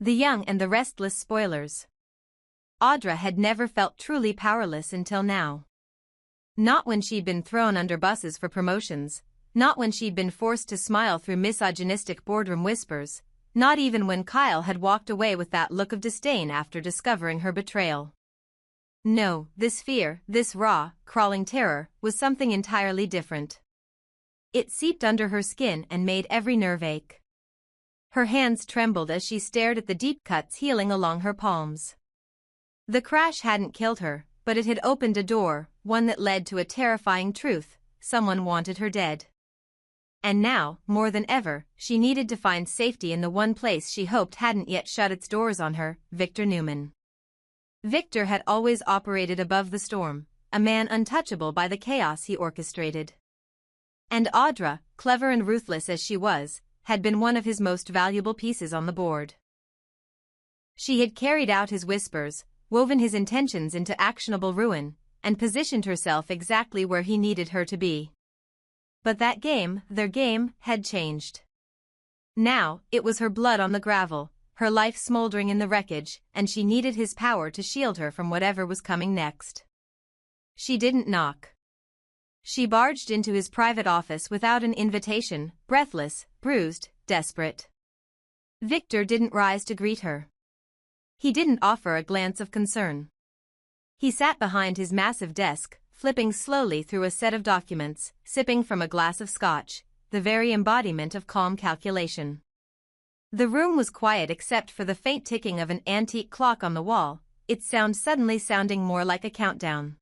The Young and the Restless Spoilers. Audra had never felt truly powerless until now. Not when she'd been thrown under buses for promotions, not when she'd been forced to smile through misogynistic boardroom whispers, not even when Kyle had walked away with that look of disdain after discovering her betrayal. No, this fear, this raw, crawling terror, was something entirely different. It seeped under her skin and made every nerve ache. Her hands trembled as she stared at the deep cuts healing along her palms. The crash hadn't killed her, but it had opened a door, one that led to a terrifying truth: someone wanted her dead. And now, more than ever, she needed to find safety in the one place she hoped hadn't yet shut its doors on her: Victor Newman. Victor had always operated above the storm, a man untouchable by the chaos he orchestrated. And Audra, clever and ruthless as she was, had been one of his most valuable pieces on the board. She had carried out his whispers, woven his intentions into actionable ruin, and positioned herself exactly where he needed her to be. But that game, their game, had changed. Now, it was her blood on the gravel, her life smoldering in the wreckage, and she needed his power to shield her from whatever was coming next. She didn't knock. She barged into his private office without an invitation, breathless, bruised, desperate. Victor didn't rise to greet her. He didn't offer a glance of concern. He sat behind his massive desk, flipping slowly through a set of documents, sipping from a glass of scotch, the very embodiment of calm calculation. The room was quiet except for the faint ticking of an antique clock on the wall, its sound suddenly sounding more like a countdown.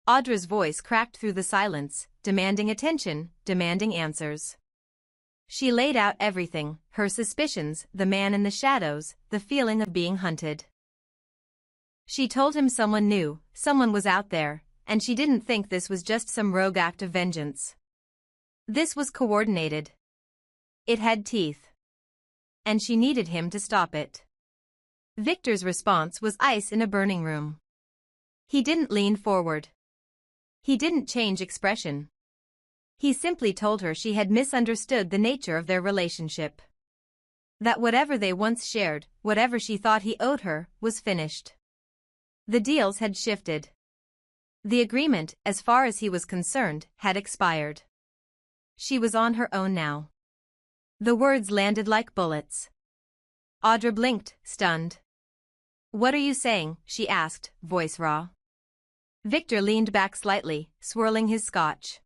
Audra's voice cracked through the silence, demanding attention, demanding answers. She laid out everything: her suspicions, the man in the shadows, the feeling of being hunted. She told him someone knew, someone was out there, and she didn't think this was just some rogue act of vengeance. This was coordinated. It had teeth. And she needed him to stop it. Victor's response was ice in a burning room. He didn't lean forward. He didn't change expression. He simply told her she had misunderstood the nature of their relationship. That whatever they once shared, whatever she thought he owed her, was finished. The deals had shifted. The agreement, as far as he was concerned, had expired. She was on her own now. The words landed like bullets. Audra blinked, stunned. "What are you saying?" she asked, voice raw. Victor leaned back slightly, swirling his scotch.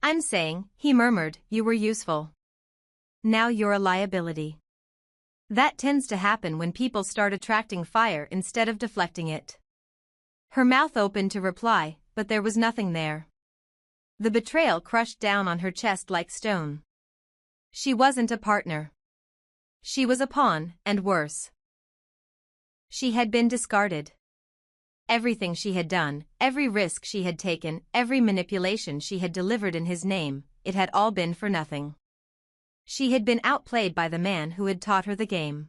"I'm saying," he murmured, "you were useful. Now you're a liability." That tends to happen when people start attracting fire instead of deflecting it. Her mouth opened to reply, but there was nothing there. The betrayal crushed down on her chest like stone. She wasn't a partner. She was a pawn, and worse. She had been discarded. Everything she had done, every risk she had taken, every manipulation she had delivered in his name, it had all been for nothing. She had been outplayed by the man who had taught her the game.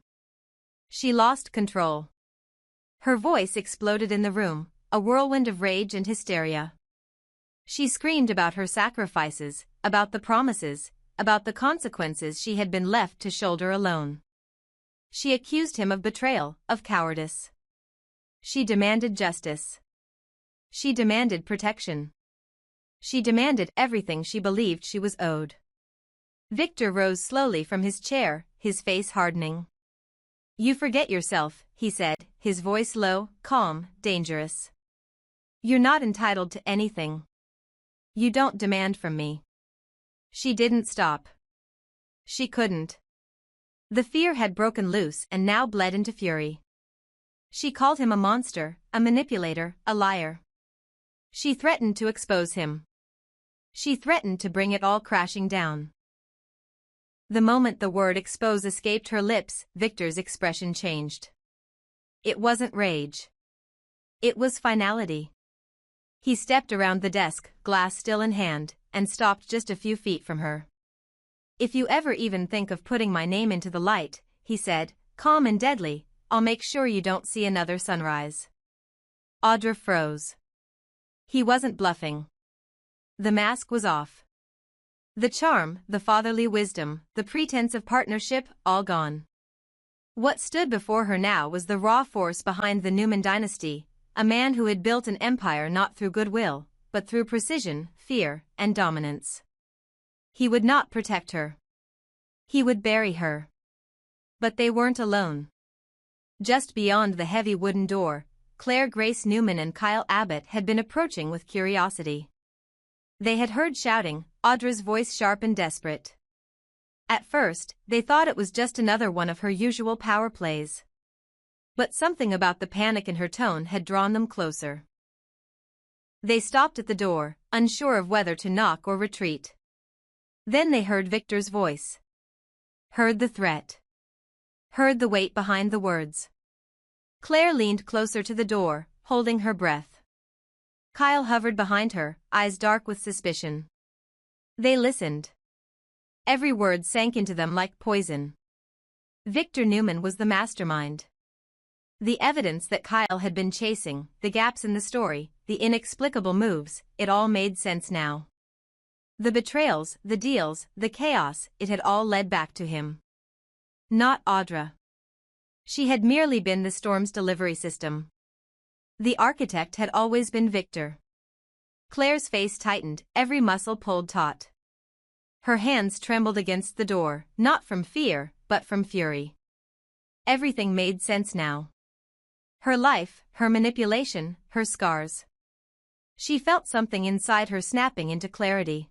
She lost control. Her voice exploded in the room, a whirlwind of rage and hysteria. She screamed about her sacrifices, about the promises, about the consequences she had been left to shoulder alone. She accused him of betrayal, of cowardice. She demanded justice. She demanded protection. She demanded everything she believed she was owed. Victor rose slowly from his chair, his face hardening. "You forget yourself," he said, his voice low, calm, dangerous. "You're not entitled to anything. You don't demand from me." She didn't stop. She couldn't. The fear had broken loose and now bled into fury. She called him a monster, a manipulator, a liar. She threatened to expose him. She threatened to bring it all crashing down. The moment the word expose escaped her lips, Victor's expression changed. It wasn't rage. It was finality. He stepped around the desk, glass still in hand, and stopped just a few feet from her. "If you ever even think of putting my name into the light," he said, calm and deadly, "I'll make sure you don't see another sunrise." Audra froze. He wasn't bluffing. The mask was off. The charm, the fatherly wisdom, the pretense of partnership, all gone. What stood before her now was the raw force behind the Newman dynasty, a man who had built an empire not through goodwill, but through precision, fear, and dominance. He would not protect her. He would bury her. But they weren't alone. Just beyond the heavy wooden door, Claire Grace Newman and Kyle Abbott had been approaching with curiosity. They had heard shouting, Audra's voice sharp and desperate. At first, they thought it was just another one of her usual power plays. But something about the panic in her tone had drawn them closer. They stopped at the door, unsure of whether to knock or retreat. Then they heard Victor's voice. Heard the threat. Heard the weight behind the words. Claire leaned closer to the door, holding her breath. Kyle hovered behind her, eyes dark with suspicion. They listened. Every word sank into them like poison. Victor Newman was the mastermind. The evidence that Kyle had been chasing, the gaps in the story, the inexplicable moves, it all made sense now. The betrayals, the deals, the chaos, it had all led back to him. Not Audra. She had merely been the storm's delivery system. The architect had always been Victor. Claire's face tightened, every muscle pulled taut. Her hands trembled against the door, not from fear, but from fury. Everything made sense now. Her life, her manipulation, her scars. She felt something inside her snapping into clarity.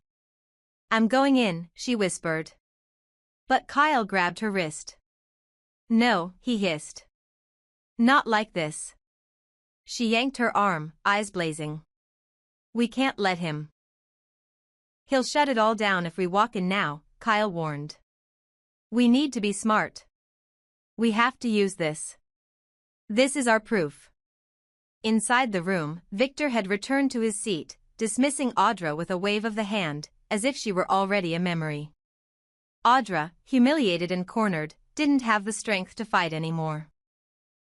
I'm going in, she whispered. But Kyle grabbed her wrist. No, he hissed. Not like this. She yanked her arm, eyes blazing. We can't let him. He'll shut it all down if we walk in now, Kyle warned. We need to be smart. We have to use this. This is our proof. Inside the room, Victor had returned to his seat, dismissing Audra with a wave of the hand, as if she were already a memory. Audra, humiliated and cornered, didn't have the strength to fight anymore.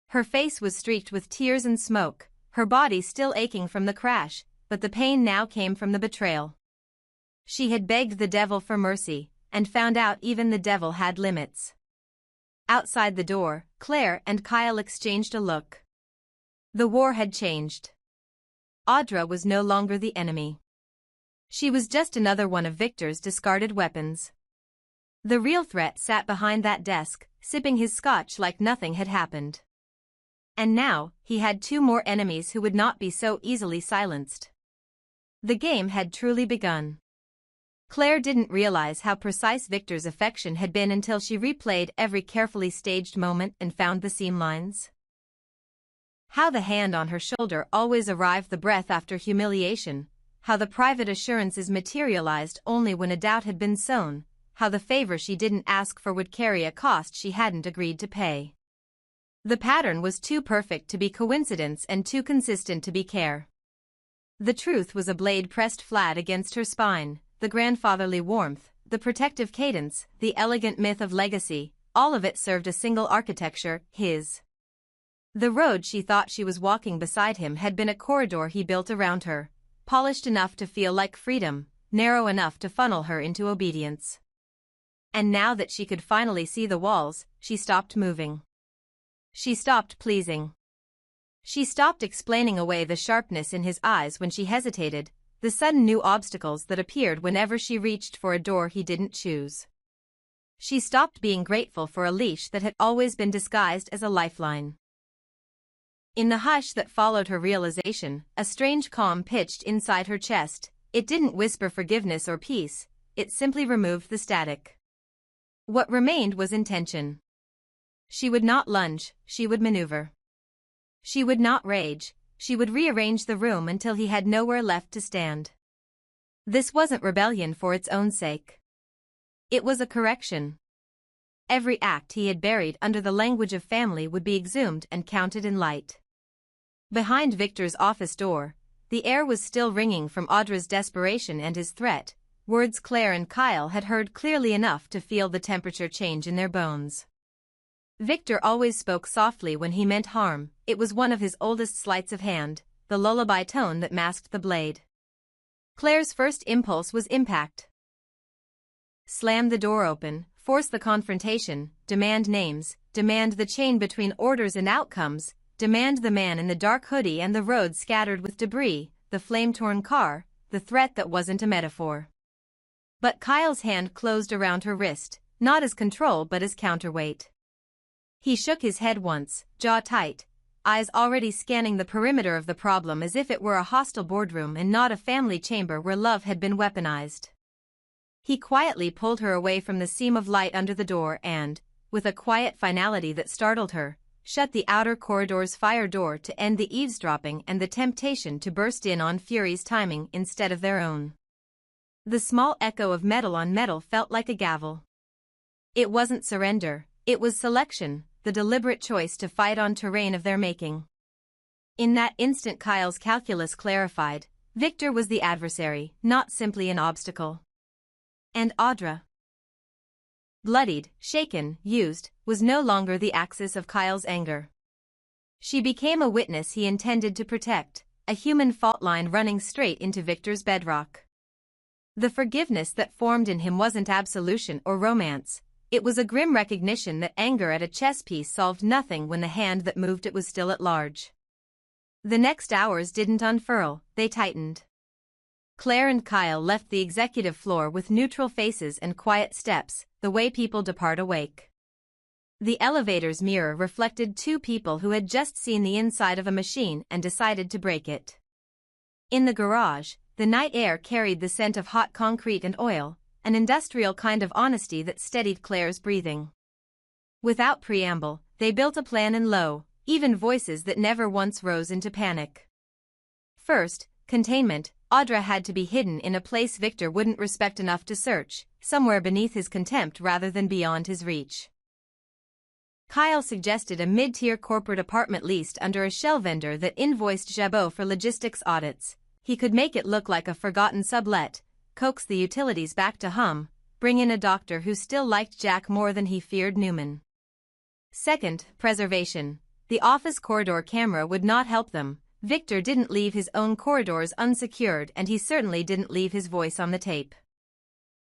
Her face was streaked with tears and smoke, her body still aching from the crash, but the pain now came from the betrayal. She had begged the devil for mercy, and found out even the devil had limits. Outside the door, Claire and Kyle exchanged a look. The war had changed. Audra was no longer the enemy. She was just another one of Victor's discarded weapons. The real threat sat behind that desk, sipping his scotch like nothing had happened. And now, he had two more enemies who would not be so easily silenced. The game had truly begun. Claire didn't realize how precise Victor's affection had been until she replayed every carefully staged moment and found the seam lines. How the hand on her shoulder always arrived the breath after humiliation, how the private assurances materialized only when a doubt had been sown, how the favor she didn't ask for would carry a cost she hadn't agreed to pay. The pattern was too perfect to be coincidence and too consistent to be care. The truth was a blade pressed flat against her spine, the grandfatherly warmth, the protective cadence, the elegant myth of legacy, all of it served a single architecture, his. The road she thought she was walking beside him had been a corridor he built around her, polished enough to feel like freedom, narrow enough to funnel her into obedience. And now that she could finally see the walls, she stopped moving. She stopped pleasing. She stopped explaining away the sharpness in his eyes when she hesitated, the sudden new obstacles that appeared whenever she reached for a door he didn't choose. She stopped being grateful for a leash that had always been disguised as a lifeline. In the hush that followed her realization, a strange calm pitched inside her chest. It didn't whisper forgiveness or peace, it simply removed the static. What remained was intention. She would not lunge, she would maneuver. She would not rage, she would rearrange the room until he had nowhere left to stand. This wasn't rebellion for its own sake. It was a correction. Every act he had buried under the language of family would be exhumed and counted in light. Behind Victor's office door, the air was still ringing from Audra's desperation and his threat, words Claire and Kyle had heard clearly enough to feel the temperature change in their bones. Victor always spoke softly when he meant harm, it was one of his oldest sleights of hand, the lullaby tone that masked the blade. Claire's first impulse was impact. Slam the door open, force the confrontation, demand names, demand the chain between orders and outcomes, demand the man in the dark hoodie and the road scattered with debris, the flame-torn car, the threat that wasn't a metaphor. But Kyle's hand closed around her wrist, not as control but as counterweight. He shook his head once, jaw tight, eyes already scanning the perimeter of the problem as if it were a hostile boardroom and not a family chamber where love had been weaponized. He quietly pulled her away from the seam of light under the door and, with a quiet finality that startled her, shut the outer corridor's fire door to end the eavesdropping and the temptation to burst in on Fury's timing instead of their own. The small echo of metal on metal felt like a gavel. It wasn't surrender, it was selection, the deliberate choice to fight on terrain of their making. In that instant Kyle's calculus clarified, Victor was the adversary, not simply an obstacle. And Audra, bloodied, shaken, used, was no longer the axis of Kyle's anger. She became a witness he intended to protect, a human fault line running straight into Victor's bedrock. The forgiveness that formed in him wasn't absolution or romance, it was a grim recognition that anger at a chess piece solved nothing when the hand that moved it was still at large. The next hours didn't unfurl, they tightened. Claire and Kyle left the executive floor with neutral faces and quiet steps, the way people depart awake. The elevator's mirror reflected two people who had just seen the inside of a machine and decided to break it. In the garage, the night air carried the scent of hot concrete and oil, an industrial kind of honesty that steadied Claire's breathing. Without preamble, they built a plan in low, even voices that never once rose into panic. First, containment. Audra had to be hidden in a place Victor wouldn't respect enough to search, somewhere beneath his contempt rather than beyond his reach. Kyle suggested a mid-tier corporate apartment leased under a shell vendor that invoiced Jabot for logistics audits. He could make it look like a forgotten sublet, coax the utilities back to hum, bring in a doctor who still liked Jack more than he feared Newman. Second, preservation. The office corridor camera would not help them. Victor didn't leave his own corridors unsecured and he certainly didn't leave his voice on the tape.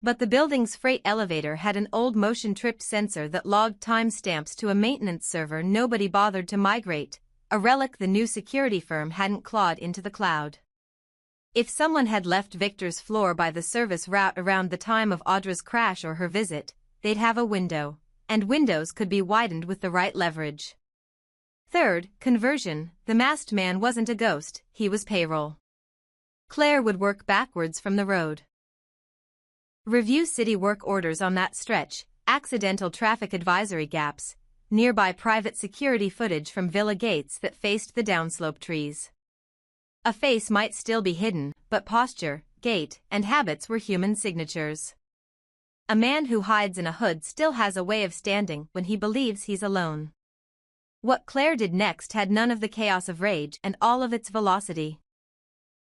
But the building's freight elevator had an old motion-tripped sensor that logged timestamps to a maintenance server nobody bothered to migrate, a relic the new security firm hadn't clawed into the cloud. If someone had left Victor's floor by the service route around the time of Audra's crash or her visit, they'd have a window, and windows could be widened with the right leverage. Third, conversion. The masked man wasn't a ghost, he was payroll. Claire would work backwards from the road. Review city work orders on that stretch, accidental traffic advisory gaps, nearby private security footage from villa gates that faced the downslope trees. A face might still be hidden, but posture, gait, and habits were human signatures. A man who hides in a hood still has a way of standing when he believes he's alone. What Claire did next had none of the chaos of rage and all of its velocity.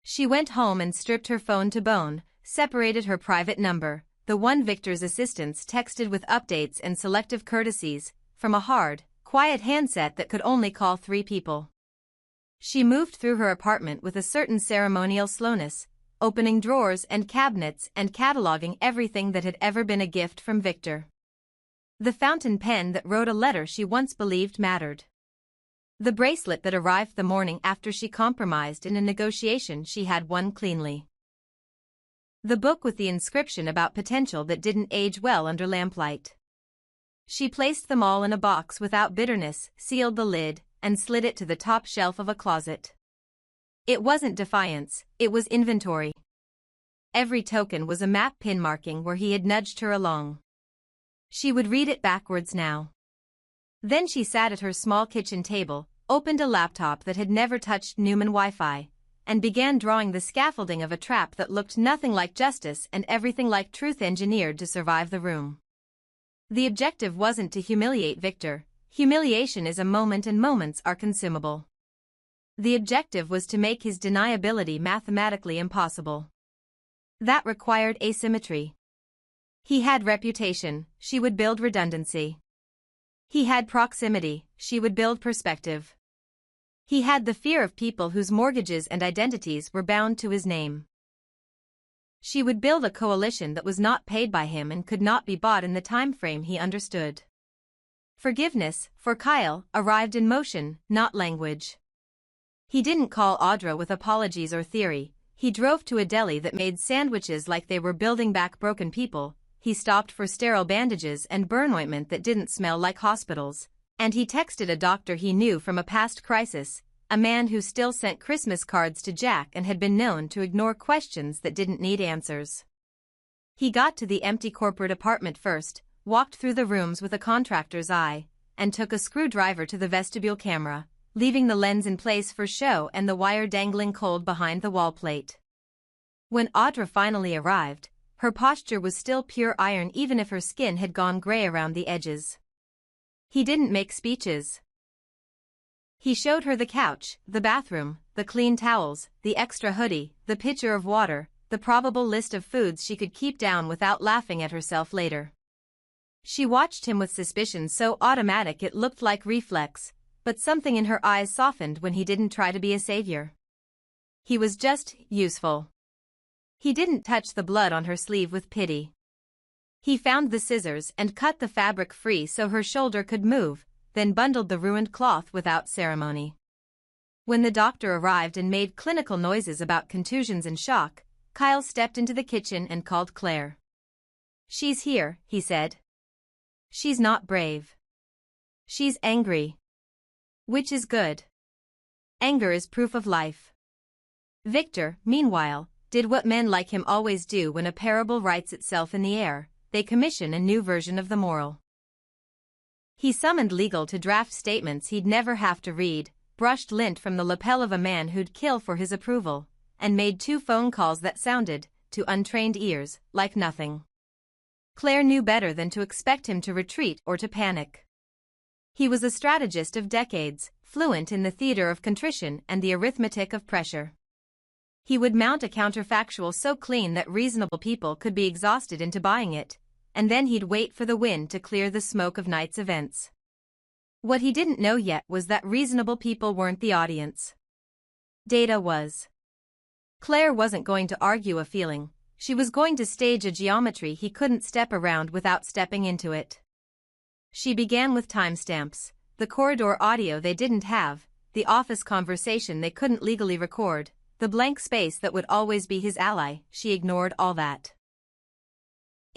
She went home and stripped her phone to bone, separated her private number, the one Victor's assistants texted with updates and selective courtesies, from a hard, quiet handset that could only call 3 people. She moved through her apartment with a certain ceremonial slowness, opening drawers and cabinets and cataloging everything that had ever been a gift from Victor. The fountain pen that wrote a letter she once believed mattered. The bracelet that arrived the morning after she compromised in a negotiation she had won cleanly. The book with the inscription about potential that didn't age well under lamplight. She placed them all in a box without bitterness, sealed the lid, and slid it to the top shelf of a closet. It wasn't defiance, it was inventory. Every token was a map pin marking where he had nudged her along. She would read it backwards now. Then she sat at her small kitchen table, opened a laptop that had never touched Newman Wi-Fi, and began drawing the scaffolding of a trap that looked nothing like justice and everything like truth engineered to survive the room. The objective wasn't to humiliate Victor. Humiliation is a moment and moments are consumable. The objective was to make his deniability mathematically impossible. That required asymmetry. He had reputation, she would build redundancy. He had proximity, she would build perspective. He had the fear of people whose mortgages and identities were bound to his name. She would build a coalition that was not paid by him and could not be bought in the time frame he understood. Forgiveness, for Kyle, arrived in motion, not language. He didn't call Audra with apologies or theory. He drove to a deli that made sandwiches like they were building back broken people. He stopped for sterile bandages and burn ointment that didn't smell like hospitals. And he texted a doctor he knew from a past crisis, a man who still sent Christmas cards to Jack and had been known to ignore questions that didn't need answers. He got to the empty corporate apartment first, walked through the rooms with a contractor's eye, and took a screwdriver to the vestibule camera, leaving the lens in place for show and the wire dangling cold behind the wall plate. When Audra finally arrived, her posture was still pure iron even if her skin had gone gray around the edges. He didn't make speeches. He showed her the couch, the bathroom, the clean towels, the extra hoodie, the pitcher of water, the probable list of foods she could keep down without laughing at herself later. She watched him with suspicion so automatic it looked like reflex, but something in her eyes softened when he didn't try to be a savior. He was just useful. He didn't touch the blood on her sleeve with pity. He found the scissors and cut the fabric free so her shoulder could move, then bundled the ruined cloth without ceremony. When the doctor arrived and made clinical noises about contusions and shock, Kyle stepped into the kitchen and called Claire. "She's here," he said. "She's not brave. She's angry. Which is good. Anger is proof of life." Victor, meanwhile, did what men like him always do when a parable writes itself in the air: they commission a new version of the moral. He summoned legal to draft statements he'd never have to read, brushed lint from the lapel of a man who'd kill for his approval, and made 2 phone calls that sounded, to untrained ears, like nothing. Claire knew better than to expect him to retreat or to panic. He was a strategist of decades, fluent in the theater of contrition and the arithmetic of pressure. He would mount a counterfactual so clean that reasonable people could be exhausted into buying it, and then he'd wait for the wind to clear the smoke of night's events. What he didn't know yet was that reasonable people weren't the audience. Data was. Claire wasn't going to argue a feeling, she was going to stage a geometry he couldn't step around without stepping into it. She began with timestamps, the corridor audio they didn't have, the office conversation they couldn't legally record, the blank space that would always be his ally. She ignored all that.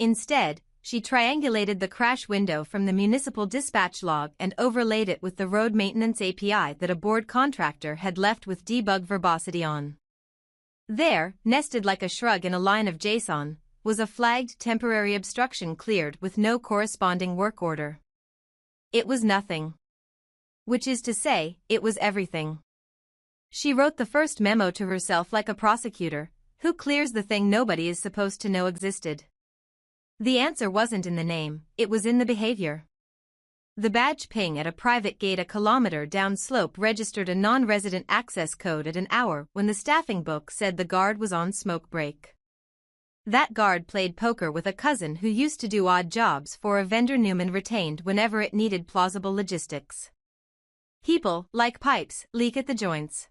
Instead, she triangulated the crash window from the municipal dispatch log and overlaid it with the road maintenance API that a bored contractor had left with debug verbosity on. There, nested like a shrug in a line of JSON, was a flagged temporary obstruction cleared with no corresponding work order. It was nothing. Which is to say, it was everything. She wrote the first memo to herself like a prosecutor, who clears the thing nobody is supposed to know existed. The answer wasn't in the name, it was in the behavior. The badge ping at a private gate a kilometer down slope registered a non-resident access code at an hour when the staffing book said the guard was on smoke break. That guard played poker with a cousin who used to do odd jobs for a vendor Newman retained whenever it needed plausible logistics. People, like pipes, leak at the joints.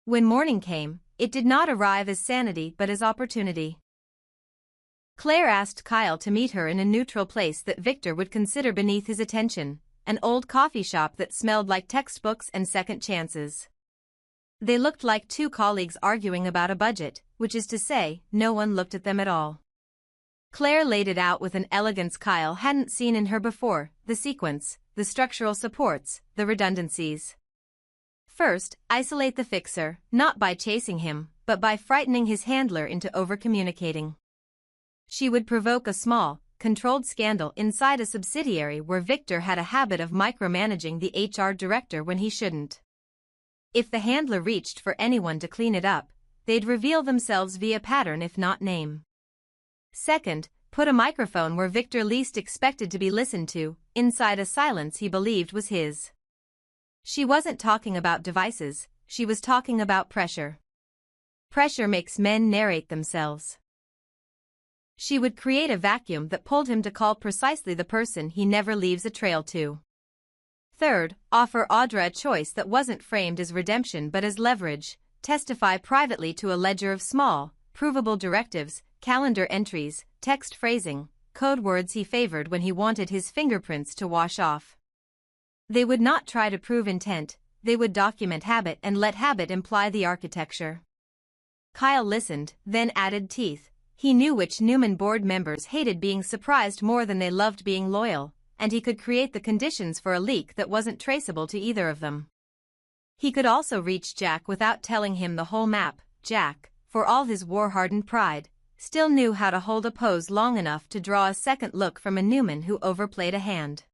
When morning came, it did not arrive as sanity but as opportunity. Claire asked Kyle to meet her in a neutral place that Victor would consider beneath his attention, an old coffee shop that smelled like textbooks and second chances. They looked like 2 colleagues arguing about a budget, which is to say, no one looked at them at all. Claire laid it out with an elegance Kyle hadn't seen in her before, the sequence, the structural supports, the redundancies. First, isolate the fixer, not by chasing him, but by frightening his handler into over-communicating. She would provoke a small, controlled scandal inside a subsidiary where Victor had a habit of micromanaging the HR director when he shouldn't. If the handler reached for anyone to clean it up, they'd reveal themselves via pattern if not name. Second, put a microphone where Victor least expected to be listened to, inside a silence he believed was his. She wasn't talking about devices, she was talking about pressure. Pressure makes men narrate themselves. She would create a vacuum that pulled him to call precisely the person he never leaves a trail to. Third, offer Audra a choice that wasn't framed as redemption but as leverage, testify privately to a ledger of small, provable directives, calendar entries, text phrasing, code words he favored when he wanted his fingerprints to wash off. They would not try to prove intent, they would document habit and let habit imply the architecture. Kyle listened, then added teeth. He knew which Newman board members hated being surprised more than they loved being loyal, and he could create the conditions for a leak that wasn't traceable to either of them. He could also reach Jack without telling him the whole map. Jack, for all his war-hardened pride, still knew how to hold a pose long enough to draw a second look from a Newman who overplayed a hand.